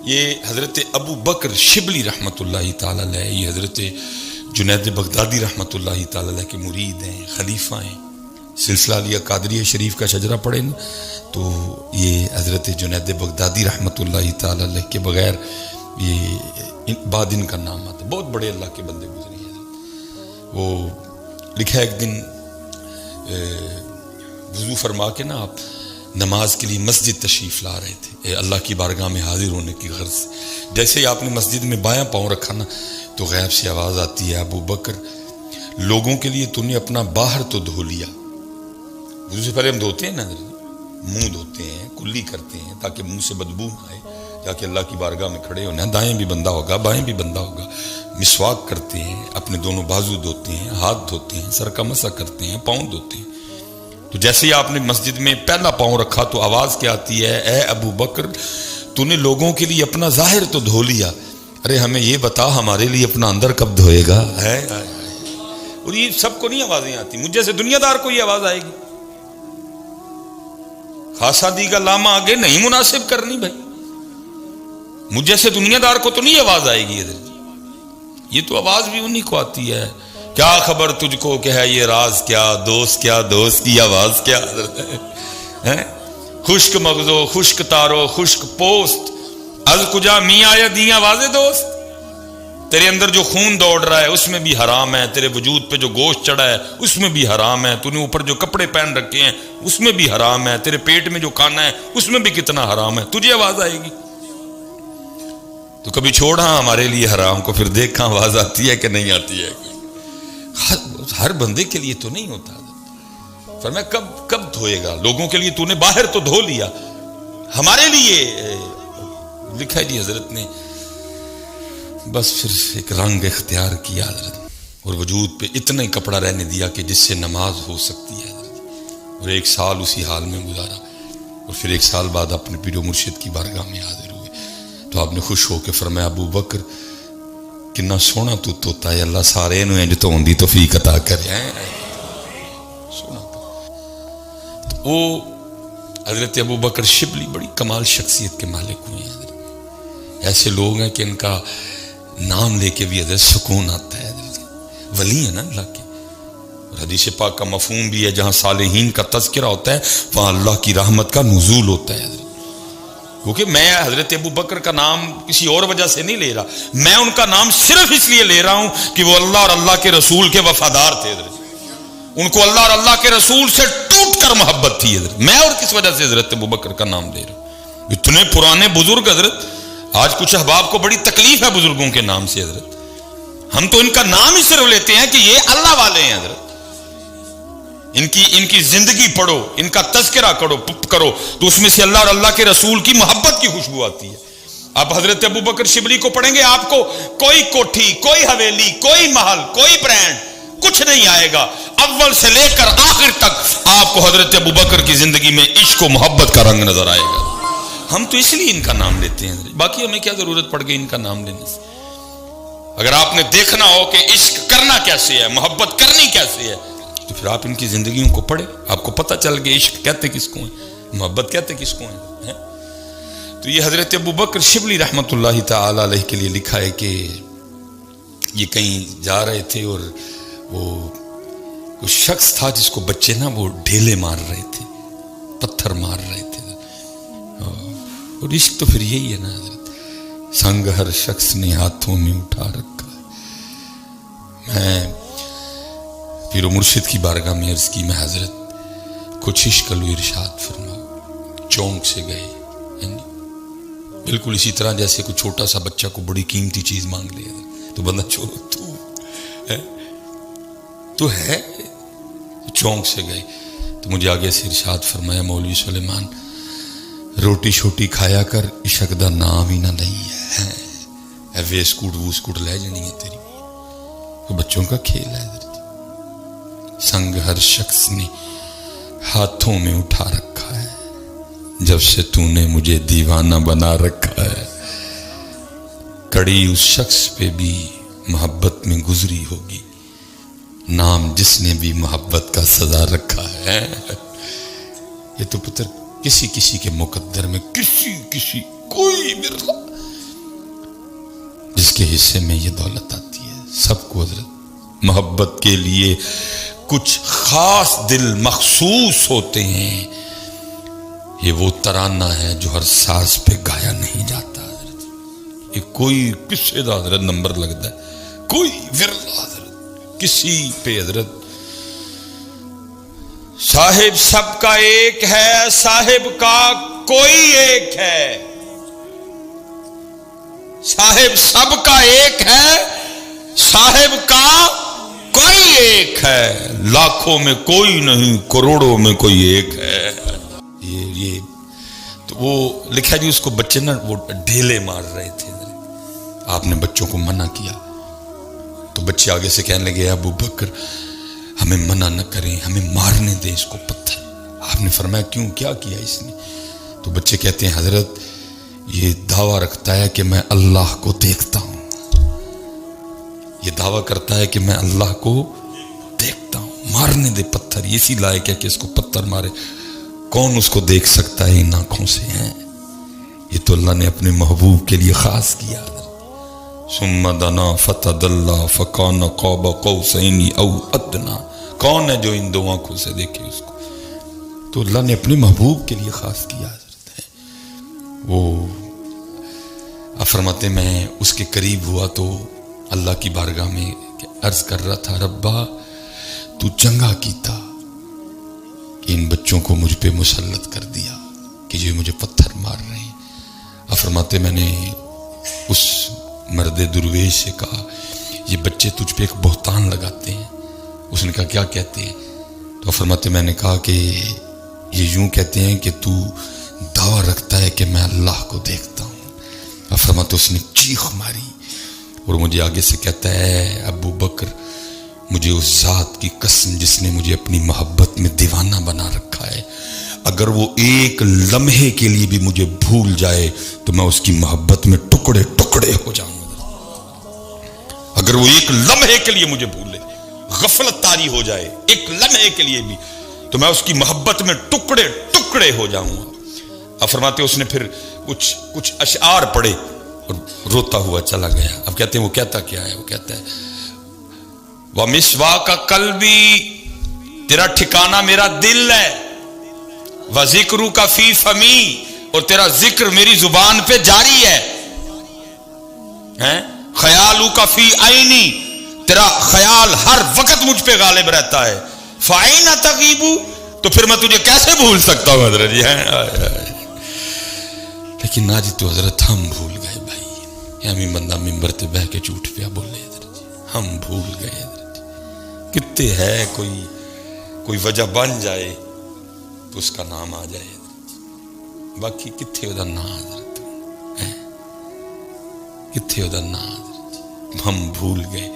یہ حضرت ابو بکر شبلی رحمۃ اللہ تعالی علیہ، یہ حضرت جنید بغدادی رحمۃ اللہ تعالی علیہ کے مرید ہیں، خلیفہ ہیں۔ سلسلہ علیہ قادریہ شریف کا شجرہ پڑھیں نا تو یہ حضرت جنید بغدادی رحمۃ اللہ تعالی علیہ کے بغیر یہ بعد ان کا نام آتا ہے۔ بہت بڑے اللہ کے بندے گزرے ہیں۔ وہ لکھا ایک دن وضو فرما کے نا آپ نماز کے لیے مسجد تشریف لا رہے تھے، اللہ کی بارگاہ میں حاضر ہونے کی غرض سے۔ جیسے ہی آپ نے مسجد میں بایاں پاؤں رکھا نا تو غیب سے آواز آتی ہے، ابو بکر لوگوں کے لیے تو نے اپنا باہر تو دھو لیا۔ وضو سے پہلے ہم دھوتے ہیں نا، منہ دھوتے ہیں، کلی کرتے ہیں تاکہ منہ سے بدبو نہ آئے، جا کے اللہ کی بارگاہ میں کھڑے ہونا، دائیں بھی بندہ ہوگا بائیں بھی بندہ ہوگا، مسواک کرتے ہیں، اپنے دونوں بازو دھوتے ہیں، ہاتھ دھوتے ہیں، سر کا مسح کرتے ہیں، پاؤں دھوتے ہیں۔ تو جیسے ہی آپ نے مسجد میں پہلا پاؤں رکھا تو آواز کیا آتی ہے، اے ابو بکر تو نے لوگوں کے لیے اپنا ظاہر تو دھو لیا، ارے ہمیں یہ بتا ہمارے لیے اپنا اندر کب دھوئے گا؟ ہے اور یہ سب کو نہیں آوازیں آتی، مجھ جیسے دنیا دار کو یہ آواز آئے گی؟ خاصا دی کا لاما آگے نہیں مناسب کرنی بھائی، مجھ جیسے دنیا دار کو تو نہیں آواز آئے گی ادھر۔ یہ تو آواز بھی انہی کو آتی ہے، کیا خبر تجھ کو کہ ہے یہ راز کیا، دوست کی آواز کیا ہے؟ خشک مغزو خشک تارو خشک پوست از کجا می آیا دیاں واضح دوست، تیرے اندر جو خون دوڑ رہا ہے اس میں بھی حرام ہے، تیرے وجود پہ جو گوشت چڑھا ہے اس میں بھی حرام ہے، تو نے اوپر جو کپڑے پہن رکھے ہیں اس میں بھی حرام ہے، تیرے پیٹ میں جو کھانا ہے اس میں بھی کتنا حرام ہے، تجھے آواز آئے گی؟ تو کبھی چھوڑا ہمارے لیے حرام کو، پھر دیکھا آواز آتی ہے کہ نہیں آتی ہے؟ ہر بندے کے لیے تو نہیں ہوتا۔ فرمایا کب دھوئے گا؟ لوگوں کے لیے تو نے باہر تو دھو لیا، ہمارے لیے لکھا ہے جی حضرت نے بس پھر ایک رنگ اختیار کیا حضرت، اور وجود پہ اتنا ہی کپڑا رہنے دیا کہ جس سے نماز ہو سکتی ہے حضرت، اور 1 سال اسی حال میں گزارا، اور پھر 1 سال بعد اپنے پیر و مرشد کی بارگاہ میں حاضر ہوئے۔ تو آپ نے خوش ہو کے فرمایا، ابو بکر کنا سونا تو توتا ہے، اللہ سارے نو انج تو دی توفیق عطا کرے۔ سونا تو وہ حضرت ابو بکر شبلی بڑی کمال شخصیت کے مالک ہوئے ہیں۔ ایسے لوگ ہیں کہ ان کا نام لے کے بھی حضرت سکون آتا ہے، ولی ہے نا اللہ کے۔ اور حدیث پاک کا مفہوم بھی ہے، جہاں صالحین کا تذکرہ ہوتا ہے وہاں اللہ کی رحمت کا نزول ہوتا ہے۔ کیونکہ میں حضرت ابو بکر کا نام کسی اور وجہ سے نہیں لے رہا، میں ان کا نام صرف اس لیے لے رہا ہوں کہ وہ اللہ اور اللہ کے رسول کے وفادار تھے حضرت، ان کو اللہ اور اللہ کے رسول سے ٹوٹ کر محبت تھی حضرت۔ میں اور کس وجہ سے حضرت ابو بکر کا نام لے رہا ہوں؟ اتنے پرانے بزرگ حضرت، آج کچھ احباب کو بڑی تکلیف ہے بزرگوں کے نام سے حضرت، ہم تو ان کا نام ہی صرف لیتے ہیں کہ یہ اللہ والے ہیں حضرت، ان کی زندگی پڑھو، ان کا تذکرہ کرو تو اس میں سے اللہ اور اللہ کے رسول کی محبت کی خوشبو آتی ہے۔ آپ حضرت ابو بکر شبلی کو پڑھیں گے، آپ کو کوئی کوٹھی، کوئی حویلی، کوئی محل، کوئی برانڈ کچھ نہیں آئے گا، اول سے لے کر آخر تک آپ کو حضرت ابو بکر کی زندگی میں عشق و محبت کا رنگ نظر آئے گا۔ ہم تو اس لیے ان کا نام لیتے ہیں، باقی ہمیں کیا ضرورت پڑ گئی ان کا نام لینے سے؟ اگر آپ نے دیکھنا ہو کہ عشق کرنا کیسے ہے، محبت کرنی کیسے ہے، تو پھر آپ ان کی زندگیوں کو پڑھیں، آپ کو پتہ چل گیا عشق کہتے کس کو ہیں، محبت کہتے کس کو ہیں۔ تو یہ حضرت ابو بکر شبلی رحمۃ اللہ تعالی علیہ کے لیے لکھا ہے کہ یہ کہیں جا رہے تھے اور وہ کوئی شخص تھا جس کو بچے نا وہ ڈھیلے مار رہے تھے، پتھر مار رہے تھے، اور عشق تو پھر یہی ہے نا حضرت، سنگ ہر شخص نے ہاتھوں میں اٹھا رکھا ہے۔ میں پیر و مرشد کی بارگاہ میں عرض کی، میں حضرت کچھ عشق لو ارشاد فرماؤ، چونک سے گئے، بالکل اسی طرح جیسے کوئی چھوٹا سا بچہ کو بڑی قیمتی چیز مانگ لے تو بندہ تو ہے، چونک سے گئے۔ تو مجھے آگے سے ارشاد فرمایا، مولوی سلیمان روٹی شوٹی کھایا کر، عشق دا نام ہی نہ نہیں ہے، ویسکوٹ ووسکوٹ لے جانی ہے تیری، تو بچوں کا کھیل ہے۔ سنگ ہر شخص نے ہاتھوں میں اٹھا رکھا ہے، جب سے تو نے مجھے دیوانہ بنا رکھا ہے، کڑی اس شخص پہ بھی محبت میں گزری ہوگی، نام جس نے بھی محبت کا سزا رکھا ہے۔ یہ تو پتر کسی کے مقدر میں کسی کوئی مرلا کے حصے میں یہ دولت آتی ہے. سب کو حضرت محبت کے لیے کچھ خاص دل مخصوص ہوتے ہیں. یہ وہ ترانہ ہے جو ہر ساز پہ گایا نہیں جاتا حضرت. یہ کوئی کسی دا حضرت نمبر لگتا ہے, کوئی ورلا حضرت کسی پہ حضرت. صاحب سب کا ایک ہے, صاحب کا کوئی ایک ہے. صاحب سب کا ایک ہے, صاحب کا کوئی ایک ہے. لاکھوں میں کوئی نہیں, کروڑوں میں کوئی ایک ہے. یہ تو وہ لکھا جی اس کو بچے نا وہ ڈھیلے مار رہے تھے. آپ نے بچوں کو منع کیا تو بچے آگے سے کہنے لگے ابو بکر ہمیں منع نہ کریں, ہمیں مارنے دیں اس کو پتھر. آپ نے فرمایا کیوں, کیا کیا اس نے؟ تو بچے کہتے ہیں حضرت یہ دعویٰ رکھتا ہے کہ میں اللہ کو دیکھتا ہوں. یہ دعویٰ کرتا ہے کہ میں اللہ کو دیکھتا ہوں, مارنے دے پتھر. اسی لائق ہے کہ اس کو پتھر مارے. کون اس کو دیکھ سکتا ہے ان آنکھوں سے ہیں؟ یہ تو اللہ نے اپنے محبوب کے لیے خاص کیا. ثم دنا فتدلی فکان قاب قوسین او ادنا. کون ہے جو ان دو آنکھوں سے دیکھے اس کو؟ تو اللہ نے اپنے محبوب کے لیے خاص کیا حضرت ہے. وہ آپ فرماتے میں اس کے قریب ہوا تو اللہ کی بارگاہ میں عرض کر رہا تھا ربا تو چنگا کیتا کہ ان بچوں کو مجھ پہ مسلط کر دیا کہ جو مجھے پتھر مار رہے ہیں. آپ فرماتے میں نے اس مرد درویش سے کہا یہ بچے تجھ پہ ایک بہتان لگاتے ہیں. اس نے کہا کیا کہتے ہیں؟ تو فرماتے میں نے کہا کہ یہ یوں کہتے ہیں کہ تو دعویٰ رکھتا ہے کہ میں اللہ کو دیکھتا ہوں. اور فرماتے اس نے چیخ ماری اور مجھے آگے سے کہتا ہے ابو بکر مجھے اس ذات کی قسم جس نے مجھے اپنی محبت میں دیوانہ بنا رکھا ہے, اگر وہ ایک لمحے کے لیے بھی مجھے بھول جائے تو میں اس کی محبت میں ٹکڑے ٹکڑے ہو جاؤں. اگر وہ ایک لمحے کے لیے مجھے بھولے, غفلت طاری ہو جائے ایک لمحے کے لیے بھی, تو میں اس کی محبت میں ٹکڑے ٹکڑے ہو جاؤں گا. اب فرماتے اس نے پھر کچھ اشعار پڑھے اور روتا ہوا چلا گیا. اب کہتے ہیں وہ کہتا کیا ہے؟ وہ کہتا ہے وَمِسْوَاكَ قَلْبِي تیرا ٹھکانہ میرا دل ہے, وَذِكْرُكَ فِي فَمِي اور تیرا ذکر میری زبان پہ جاری ہے, خیالُكَ فِي عَيْنِي تیرا خیال ہر وقت مجھ پہ غالب رہتا ہے, فَأَيْنَ تَغِيبُ تو پھر میں تجھے کیسے بھول سکتا ہوں حضرت جی. لیکن آج تو حضرت ہم بھول گئے بھائی. ہمیں بندہ ممبر تے بہ کے جھوٹ پیا بولے حضرت جی, ہم بھول گئے حضرت. کتے ہے کوئی وجہ بن جائے تو اس کا نام آ جائے حضرت جی. باقی کتھے دا نا حضرت, کتھے دا نا حضرت جی. ہم بھول گئے.